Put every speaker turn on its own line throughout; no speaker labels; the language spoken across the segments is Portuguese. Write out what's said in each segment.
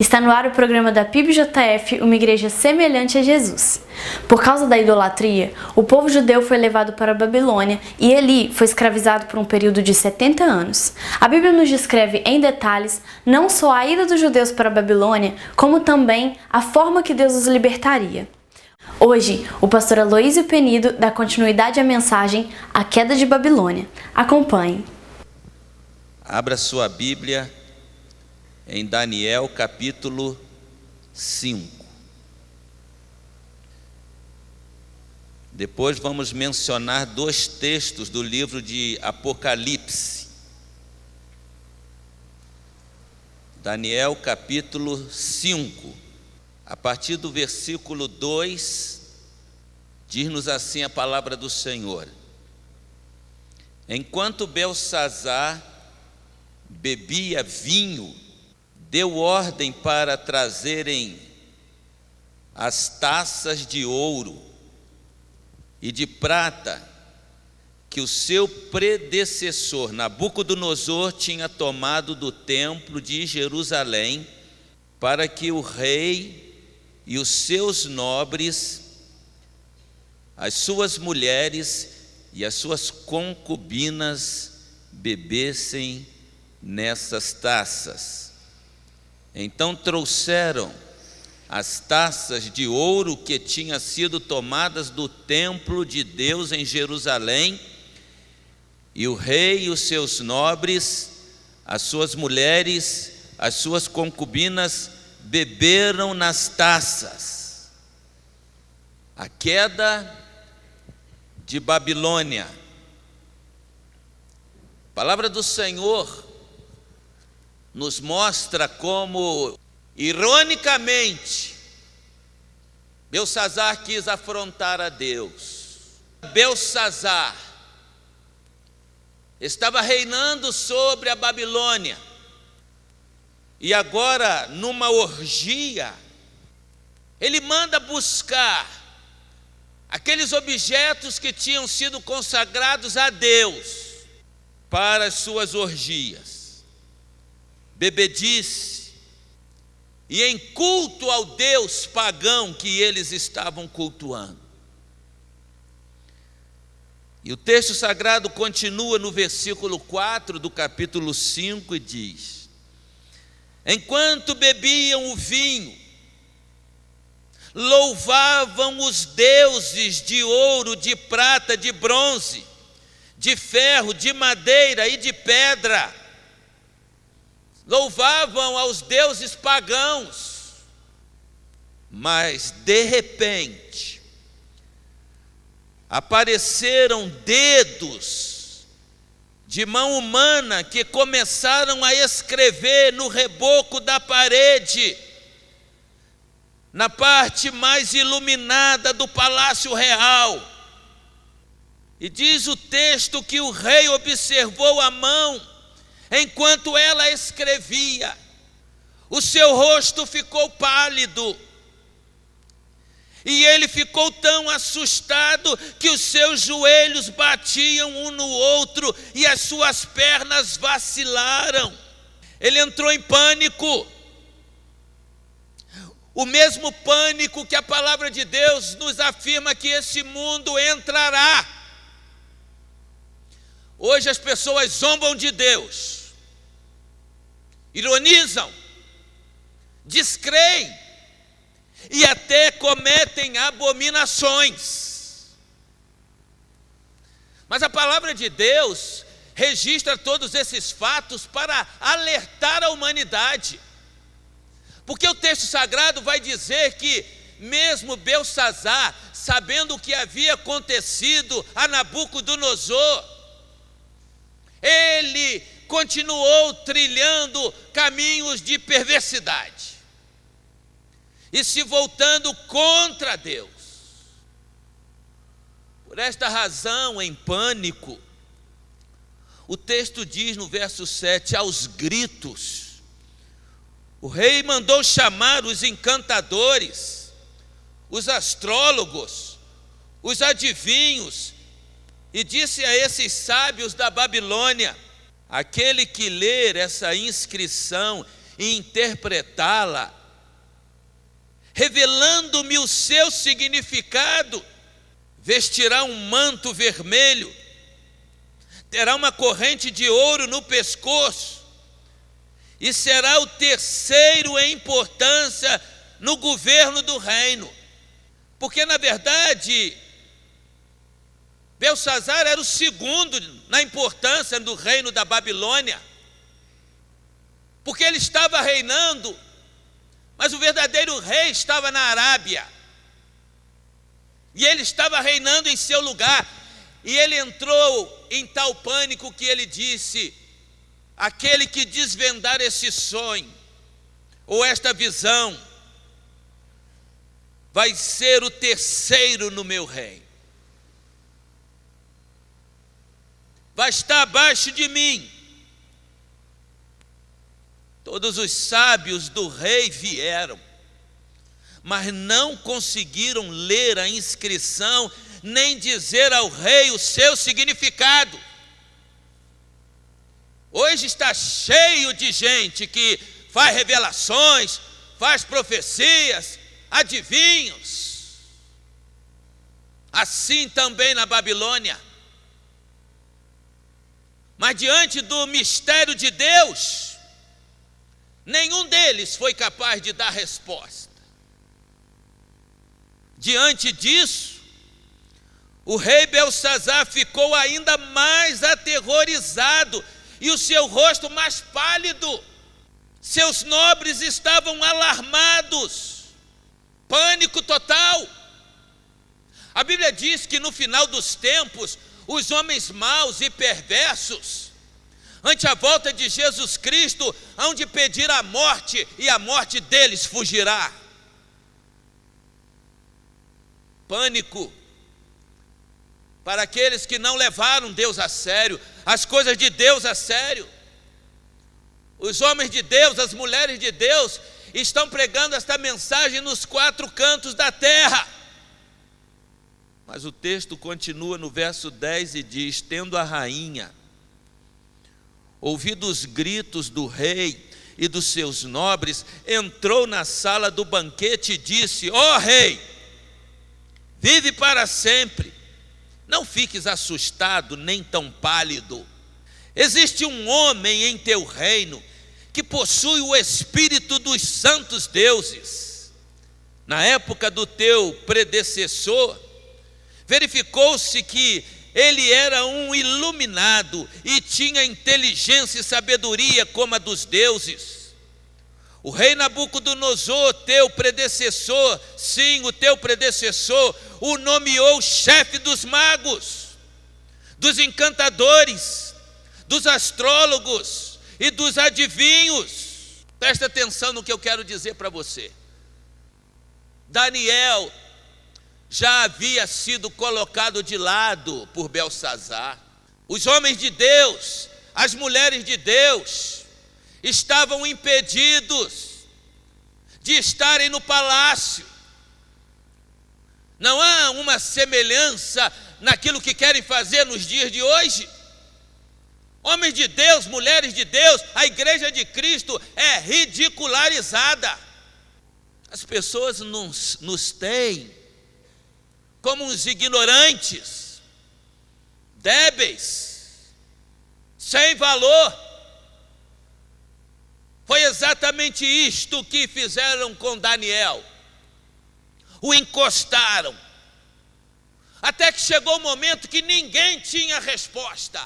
Está no ar o programa da PIBJF, uma igreja semelhante a Jesus. Por causa da idolatria, o povo judeu foi levado para a Babilônia e Eli foi escravizado por um período de 70 anos. A Bíblia nos descreve em detalhes não só a ida dos judeus para a Babilônia, como também a forma que Deus os libertaria. Hoje, o pastor Aloísio Penido dá continuidade à mensagem A Queda de Babilônia. Acompanhe.
Abra sua Bíblia em Daniel capítulo 5. Depois vamos mencionar dois textos do livro de Apocalipse. Daniel capítulo 5, a partir do versículo 2, diz-nos assim a palavra do Senhor: Enquanto Beltsazar bebia vinho, deu ordem para trazerem as taças de ouro e de prata que o seu predecessor Nabucodonosor tinha tomado do templo de Jerusalém, para que o rei e os seus nobres, as suas mulheres e as suas concubinas bebessem nessas taças. Então trouxeram as taças de ouro que tinham sido tomadas do templo de Deus em Jerusalém, e o rei e os seus nobres, as suas mulheres, as suas concubinas beberam nas taças. A queda de Babilônia. A palavra do Senhor nos mostra como, ironicamente, Beltsazar quis afrontar a Deus. Beltsazar estava reinando sobre a Babilônia, e agora, numa orgia, ele manda buscar aqueles objetos que tinham sido consagrados a Deus para as suas orgias, bebedice, e em culto ao Deus pagão que eles estavam cultuando. E o texto sagrado continua no versículo 4 do capítulo 5 e diz: Enquanto bebiam o vinho, louvavam os deuses de ouro, de prata, de bronze, de ferro, de madeira e de pedra. Louvavam aos deuses pagãos, mas de repente apareceram dedos de mão humana que começaram a escrever no reboco da parede, na parte mais iluminada do palácio real. E diz o texto que o rei observou a mão enquanto ela escrevia. O seu rosto ficou pálido, e ele ficou tão assustado que os seus joelhos batiam um no outro e as suas pernas vacilaram. Ele entrou em pânico, o mesmo pânico que a palavra de Deus nos afirma que esse mundo entrará. Hoje as pessoas zombam de Deus, ironizam, descreem e até cometem abominações. Mas a palavra de Deus registra todos esses fatos para alertar a humanidade, porque o texto sagrado vai dizer que mesmo Beltsazar, sabendo o que havia acontecido a Nabucodonosor, ele continuou trilhando caminhos de perversidade e se voltando contra Deus. Por esta razão, em pânico, o texto diz no verso 7, aos gritos, o rei mandou chamar os encantadores, os astrólogos, os adivinhos, e disse a esses sábios da Babilônia: aquele que ler essa inscrição e interpretá-la, revelando-me o seu significado. Vestirá um manto vermelho, terá uma corrente de ouro no pescoço, e será o terceiro em importância no governo do reino. Porque, na verdade, Belsassar era o segundo na importância do reino da Babilônia, porque ele estava reinando, mas o verdadeiro rei estava na Arábia, e ele estava reinando em seu lugar, e ele entrou em tal pânico que ele disse: aquele que desvendar esse sonho, ou esta visão, vai ser o terceiro no meu reino, vai estar abaixo de mim. Todos os sábios do rei vieram, mas não conseguiram ler a inscrição, nem dizer ao rei o seu significado. Hoje está cheio de gente que faz revelações, faz profecias, adivinhos. Assim também na Babilônia. Mas diante do mistério de Deus, nenhum deles foi capaz de dar resposta. Diante disso, o rei Belsassar ficou ainda mais aterrorizado e o seu rosto mais pálido. Seus nobres estavam alarmados, pânico total. A Bíblia diz que no final dos tempos, os homens maus e perversos, ante a volta de Jesus Cristo, hão de pedir a morte, e a morte deles fugirá. Pânico para aqueles que não levaram Deus a sério, as coisas de Deus a sério. Os homens de Deus, as mulheres de Deus, estão pregando esta mensagem nos quatro cantos da terra. Mas o texto continua no verso 10 e diz: tendo a rainha ouvido os gritos do rei e dos seus nobres, entrou na sala do banquete e disse: ó rei, vive para sempre, não fiques assustado nem tão pálido. Existe um homem em teu reino que possui o espírito dos santos deuses. Na época do teu predecessor, verificou-se que ele era um iluminado e tinha inteligência e sabedoria como a dos deuses. O rei Nabucodonosor, teu predecessor, sim, o teu predecessor, o nomeou chefe dos magos, dos encantadores, dos astrólogos e dos adivinhos. Presta atenção no que eu quero dizer para você. Daniel já havia sido colocado de lado por Belsassar. Os homens de Deus, as mulheres de Deus, estavam impedidos de estarem no palácio. Não há uma semelhança naquilo que querem fazer nos dias de hoje? Homens de Deus, mulheres de Deus, a igreja de Cristo é ridicularizada. As pessoas nos têm como uns ignorantes, débeis, sem valor. Foi exatamente isto que fizeram com Daniel. O encostaram, até que chegou o momento que ninguém tinha resposta.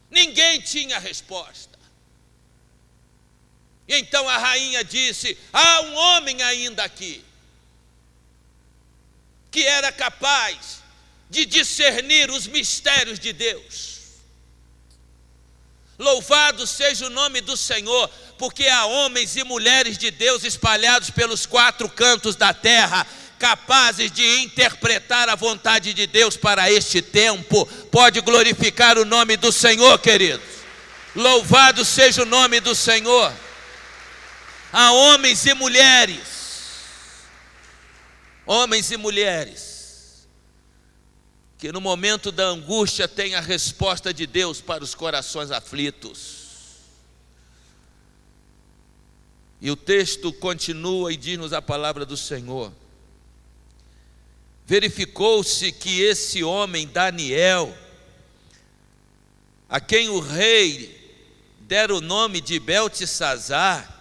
Ninguém tinha resposta. E então a rainha disse: há um homem ainda aqui que era capaz de discernir os mistérios de Deus. Louvado seja o nome do Senhor, porque há homens e mulheres de Deus espalhados pelos quatro cantos da terra, capazes de interpretar a vontade de Deus para este tempo. Pode glorificar o nome do Senhor, queridos. Louvado seja o nome do Senhor. Há homens e mulheres, que no momento da angústia têm a resposta de Deus para os corações aflitos. E o texto continua e diz-nos a palavra do Senhor: verificou-se que esse homem Daniel, a quem o rei dera o nome de Beltesazar,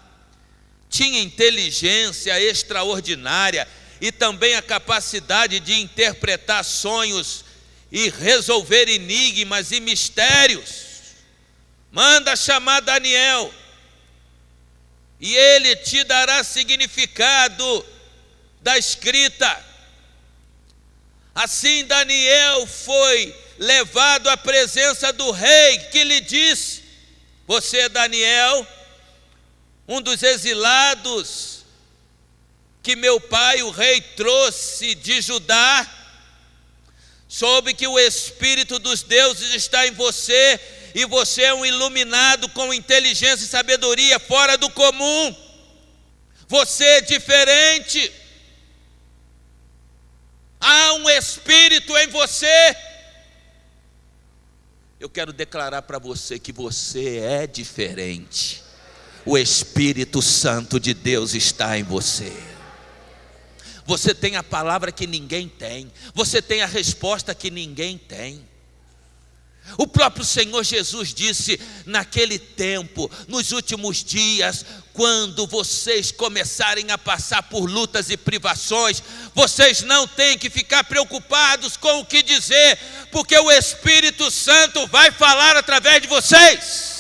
tinha inteligência extraordinária e também a capacidade de interpretar sonhos e resolver enigmas e mistérios. Manda chamar Daniel, e ele te dará significado da escrita. Assim Daniel foi levado à presença do rei, que lhe disse: você é Daniel, um dos exilados que meu pai, o rei, trouxe de Judá. Soube que o Espírito dos deuses está em você, e você é um iluminado com inteligência e sabedoria fora do comum. Você é diferente. Há um Espírito em você. Eu quero declarar para você que você é diferente. O Espírito Santo de Deus está em você. Você tem a palavra que ninguém tem. Você tem a resposta que ninguém tem. O próprio Senhor Jesus disse: naquele tempo, nos últimos dias, quando vocês começarem a passar por lutas e privações, vocês não têm que ficar preocupados com o que dizer, porque o Espírito Santo vai falar através de vocês.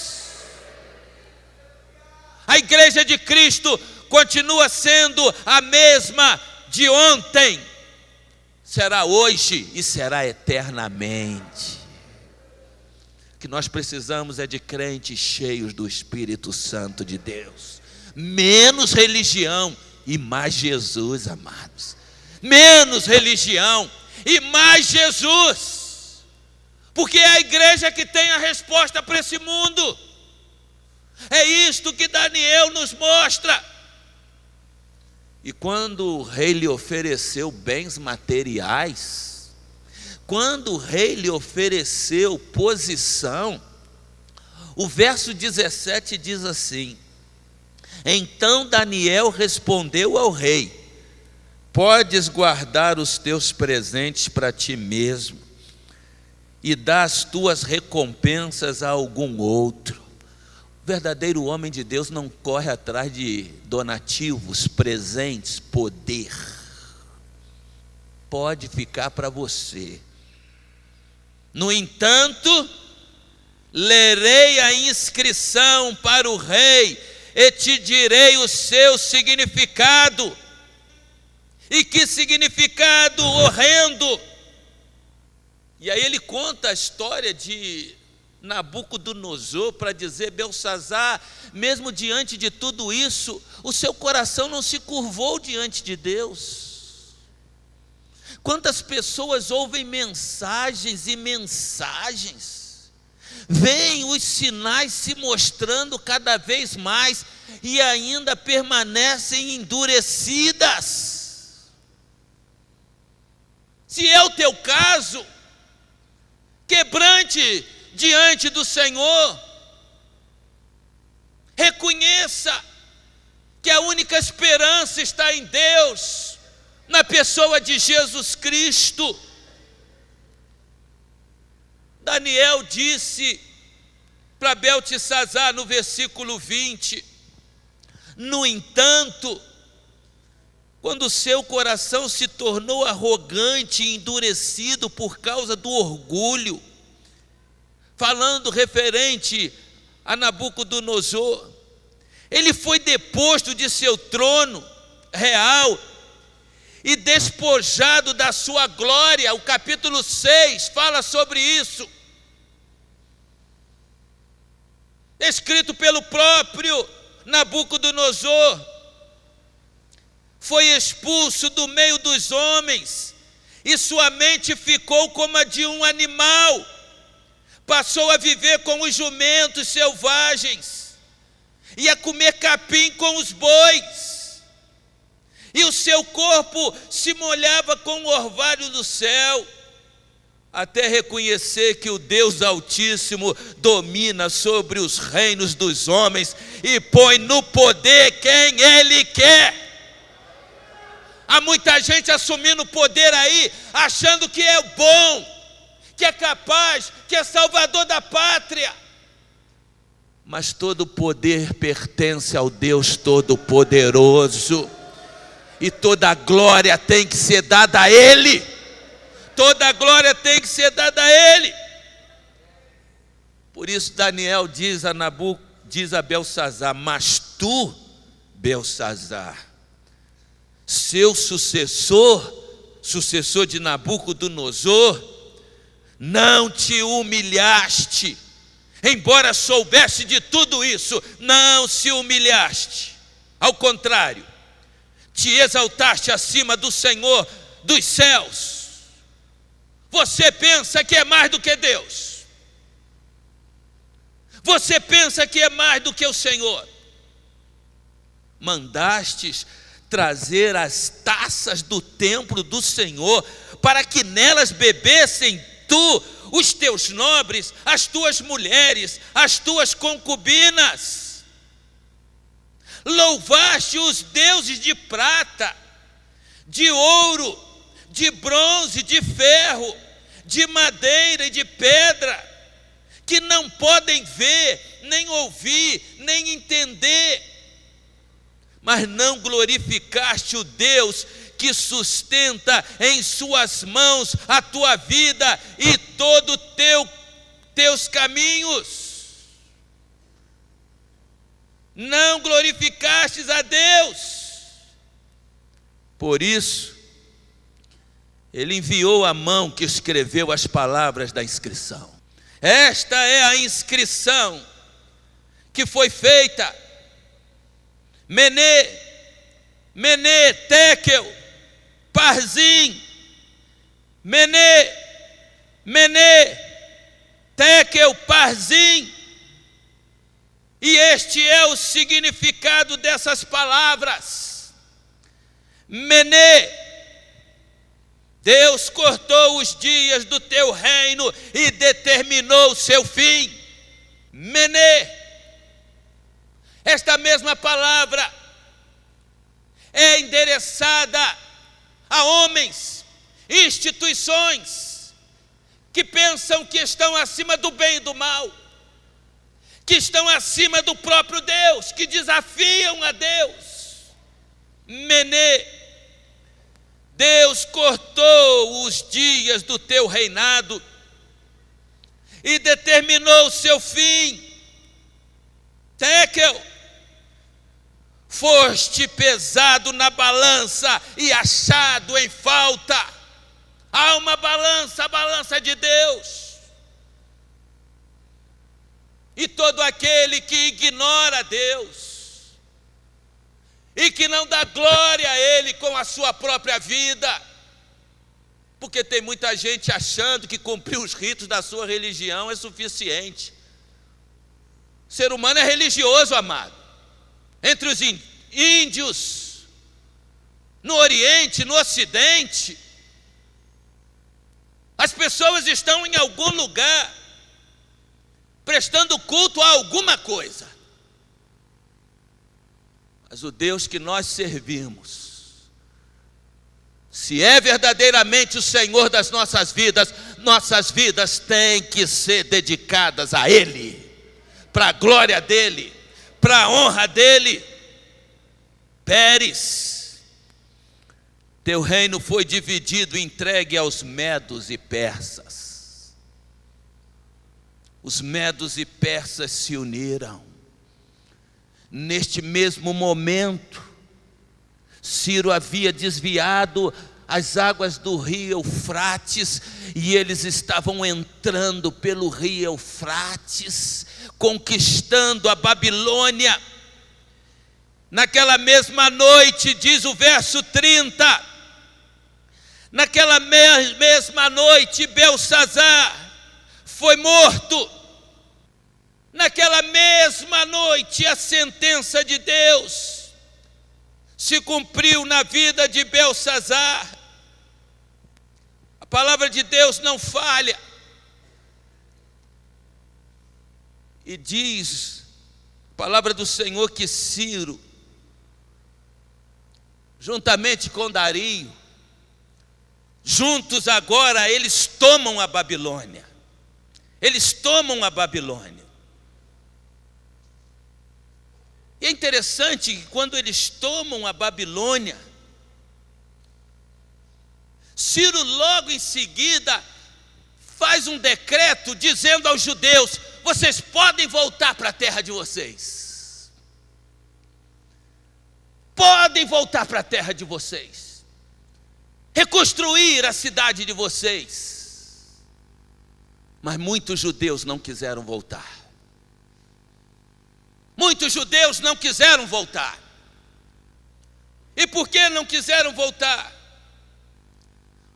A igreja de Cristo continua sendo a mesma de ontem, será hoje e será eternamente. O que nós precisamos é de crentes cheios do Espírito Santo de Deus. Menos religião e mais Jesus, amados. Menos religião e mais Jesus. Porque é a igreja que tem a resposta para esse mundo. É isto que Daniel nos mostra. E quando o rei lhe ofereceu bens materiais, quando o rei lhe ofereceu posição, o verso 17 diz assim: então Daniel respondeu ao rei: podes guardar os teus presentes para ti mesmo e dar as tuas recompensas a algum outro. O verdadeiro homem de Deus não corre atrás de donativos, presentes, poder. Pode ficar para você. No entanto, lerei a inscrição para o rei e te direi o seu significado. E que significado horrendo! E aí ele conta a história de Nabucodonosor para dizer: Beltesazar, mesmo diante de tudo isso, o seu coração não se curvou diante de Deus. Quantas pessoas ouvem mensagens e mensagens, veem os sinais se mostrando cada vez mais e ainda permanecem endurecidas. Se é o teu caso, quebrante diante do Senhor, reconheça que a única esperança está em Deus, na pessoa de Jesus Cristo. Daniel disse para Beltesazar no versículo 20: no entanto, quando seu coração se tornou arrogante e endurecido por causa do orgulho, falando referente a Nabucodonosor, ele foi deposto de seu trono real e despojado da sua glória. O capítulo 6 fala sobre isso, escrito pelo próprio Nabucodonosor. Foi expulso do meio dos homens e sua mente ficou como a de um animal. Passou a viver com os jumentos selvagens e a comer capim com os bois. E o seu corpo se molhava com o orvalho do céu. até reconhecer que o Deus Altíssimo domina sobre os reinos dos homens e põe no poder quem Ele quer. Há muita gente assumindo poder aí, achando que é bom, que é capaz, que é salvador da pátria. Mas todo poder pertence ao Deus Todo-Poderoso, e toda a glória tem que ser dada a Ele. Toda a glória tem que ser dada a Ele. Por isso Daniel diz a Belsazar: mas tu, Belsazar, seu sucessor de Nabucodonosor, não te humilhaste, embora soubesse de tudo isso, não se humilhaste. Ao contrário, te exaltaste acima do Senhor dos céus. Você pensa que é mais do que Deus. Você pensa que é mais do que o Senhor. Mandastes trazer as taças do templo do Senhor, para que nelas bebessem tu, os teus nobres, as tuas mulheres, as tuas concubinas. Louvaste os deuses de prata, de ouro, de bronze, de ferro, de madeira e de pedra, que não podem ver, nem ouvir, nem entender. Mas não glorificaste o Deus que sustenta em suas mãos a tua vida e todo teus caminhos. Não glorificastes a Deus. Por isso, ele enviou a mão que escreveu as palavras da inscrição. Esta é a inscrição que foi feita: Mene, Tekel, Parzim, Mene, Tekel, Parzim. E este é o significado dessas palavras. Mene, Deus cortou os dias do teu reino e determinou o seu fim. Mene, esta mesma palavra é endereçada a homens, instituições que pensam que estão acima do bem e do mal, que estão acima do próprio Deus, que desafiam a Deus. Mene, Deus cortou os dias do teu reinado e determinou o seu fim. Tekel, foste pesado na balança e achado em falta. Há uma balança, a balança de Deus. E todo aquele que ignora Deus e que não dá glória a Ele com a sua própria vida, porque tem muita gente achando que cumprir os ritos da sua religião é suficiente. O ser humano é religioso, amado. Entre os índios, no Oriente, no Ocidente, as pessoas estão em algum lugar prestando culto a alguma coisa. Mas o Deus que nós servimos, se é verdadeiramente o Senhor das nossas vidas têm que ser dedicadas a Ele, para a glória dEle, para a honra dEle. Pérez, teu reino foi dividido e entregue aos medos e persas. Os medos e persas se uniram. Neste mesmo momento, Ciro havia desviado as águas do rio Eufrates, e eles estavam entrando pelo rio Eufrates, conquistando a Babilônia. Naquela mesma noite, diz o verso 30, naquela mesma noite Belsazar foi morto. Naquela mesma noite a sentença de Deus se cumpriu na vida de Belsazar. A palavra de Deus não falha. E diz a palavra do Senhor que Ciro, juntamente com Dario, juntos agora eles tomam a Babilônia. Eles tomam a Babilônia. E é interessante que quando eles tomam a Babilônia, Ciro logo em seguida faz um decreto dizendo aos judeus: vocês podem voltar para a terra de vocês. Podem voltar para a terra de vocês. Reconstruir a cidade de vocês. Mas muitos judeus não quiseram voltar. Muitos judeus não quiseram voltar. E por que não quiseram voltar?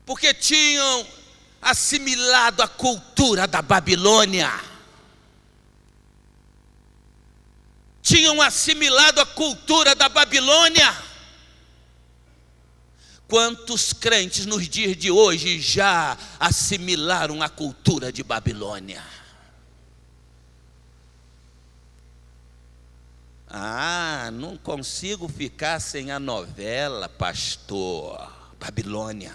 Porque tinham assimilado a cultura da Babilônia. Tinham assimilado a cultura da Babilônia. Quantos crentes nos dias de hoje já assimilaram a cultura de Babilônia? Não consigo ficar sem a novela, pastor. Babilônia.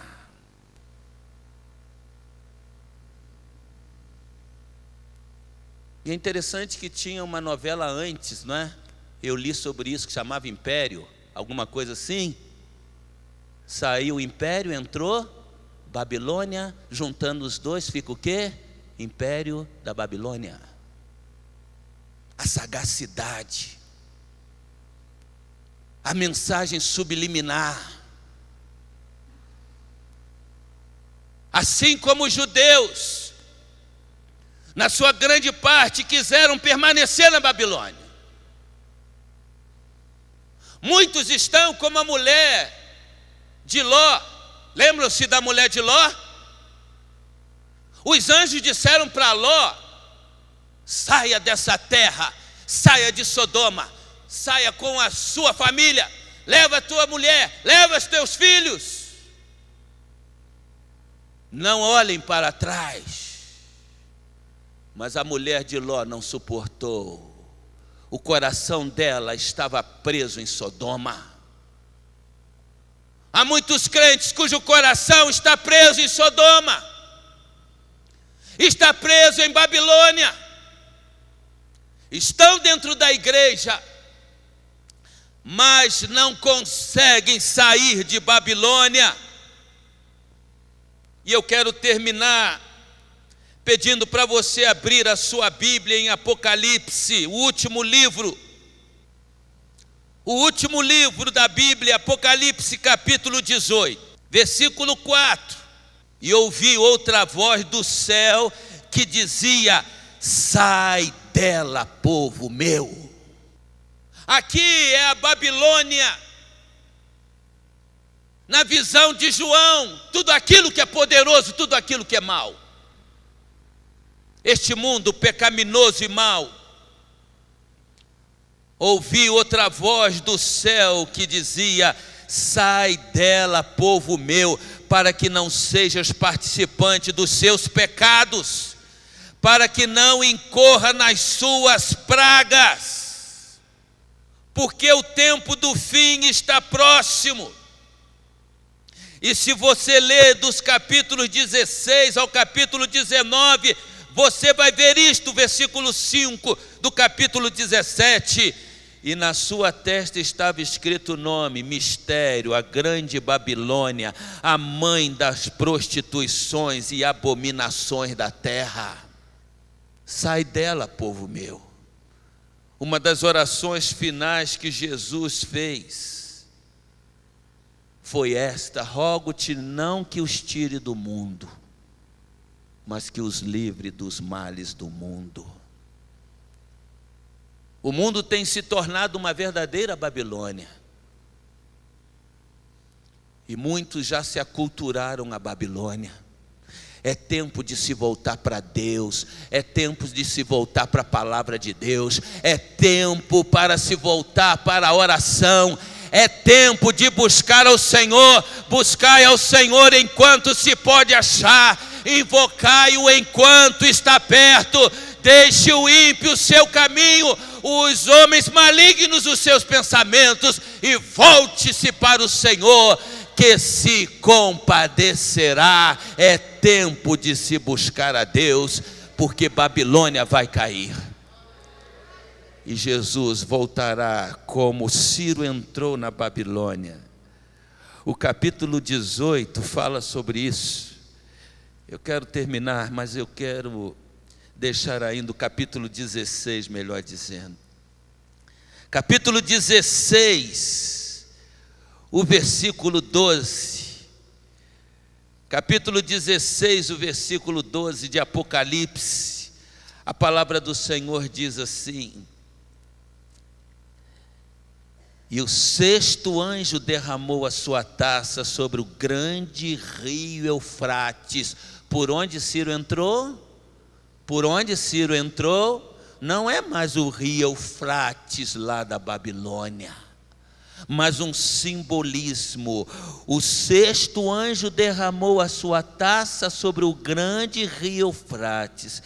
E é interessante que tinha uma novela antes, não é? Eu li sobre isso, que chamava Império, alguma coisa assim. Saiu o Império, entrou Babilônia, juntando os dois fica o quê? Império da Babilônia. A sagacidade, a mensagem subliminar. Assim como os judeus, na sua grande parte, quiseram permanecer na Babilônia. Muitos estão como a mulher de Ló. Lembram-se da mulher de Ló? Os anjos disseram para Ló: saia dessa terra, saia de Sodoma, saia com a sua família, leva a tua mulher, leva os teus filhos. Não olhem para trás. Mas a mulher de Ló não suportou. O coração dela estava preso em Sodoma. Há muitos crentes cujo coração está preso em Sodoma, está preso em Babilônia. Estão dentro da igreja, mas não conseguem sair de Babilônia. E eu quero terminar pedindo para você abrir a sua Bíblia em Apocalipse, o último livro da Bíblia, Apocalipse capítulo 18, versículo 4. E ouvi outra voz do céu que dizia: sai dela, povo meu. Aqui é a Babilônia, na visão de João, tudo aquilo que é poderoso, tudo aquilo que é mau. Este mundo pecaminoso e mau. Ouvi outra voz do céu que dizia: sai dela, povo meu, para que não sejas participante dos seus pecados, para que não incorra nas suas pragas, porque o tempo do fim está próximo. E se você ler dos capítulos 16 ao capítulo 19, você vai ver isto, versículo 5 do capítulo 17. E na sua testa estava escrito o nome: Mistério, a grande Babilônia, a mãe das prostituições e abominações da terra. Sai dela, povo meu. Uma das orações finais que Jesus fez foi esta: rogo-te não que os tire do mundo, mas que os livre dos males do mundo. O mundo tem se tornado uma verdadeira Babilônia. E muitos já se aculturaram à Babilônia. É tempo de se voltar para Deus, é tempo de se voltar para a palavra de Deus, é tempo para se voltar para a oração, É tempo de buscar ao Senhor. Buscai ao Senhor enquanto se pode achar. Invocai-o enquanto está perto. Deixe o ímpio o seu caminho, os homens malignos os seus pensamentos, e volte-se para o Senhor, que se compadecerá. É tempo de se buscar a Deus, porque Babilônia vai cair. E Jesus voltará como Ciro entrou na Babilônia. O capítulo 18 fala sobre isso. Eu quero terminar, mas eu quero deixar ainda o capítulo 16, melhor dizendo. Capítulo 16, o versículo 12. Capítulo 16, o versículo 12 de Apocalipse. A palavra do Senhor diz assim: e o sexto anjo derramou a sua taça sobre o grande rio Eufrates. Por onde Ciro entrou? Por onde Ciro entrou? Não é mais o rio Eufrates lá da Babilônia, mas um simbolismo. O sexto anjo derramou a sua taça sobre o grande rio Eufrates.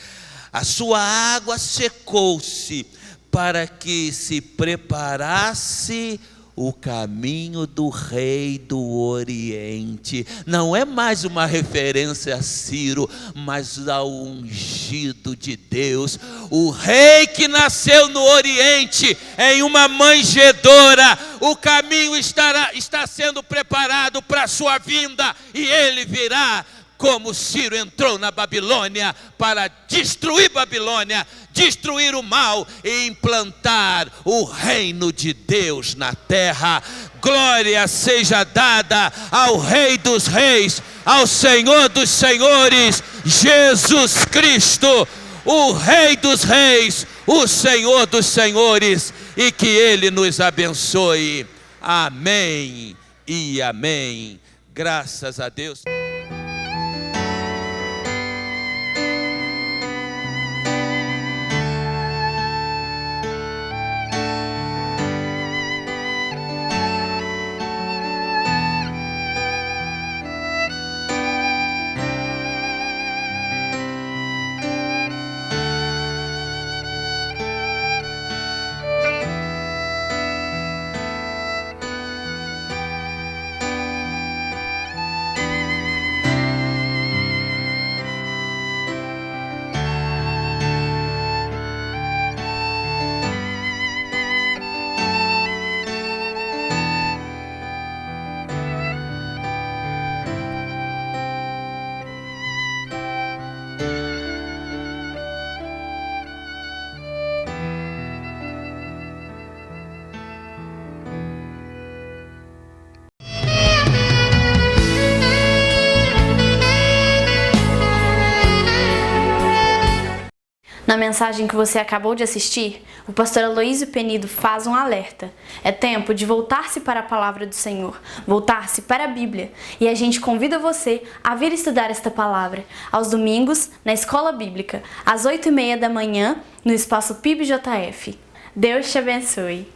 A sua água secou-se, para que se preparasse o caminho do rei do Oriente. Não é mais uma referência a Ciro, mas ao ungido de Deus, o rei que nasceu no Oriente, em uma manjedoura. O caminho está sendo preparado para a sua vinda, e ele virá como Ciro entrou na Babilônia, para destruir Babilônia, destruir o mal e implantar o reino de Deus na terra. Glória seja dada ao Rei dos Reis, ao Senhor dos Senhores, Jesus Cristo, o Rei dos Reis, o Senhor dos Senhores, e que Ele nos abençoe. Amém e amém. Graças a Deus.
Na mensagem que você acabou de assistir, o pastor Aloísio Penido faz um alerta. É tempo de voltar-se para a palavra do Senhor, voltar-se para a Bíblia. E a gente convida você a vir estudar esta palavra aos domingos na Escola Bíblica, às 8h30 da manhã, no espaço PIBJF. Deus te abençoe.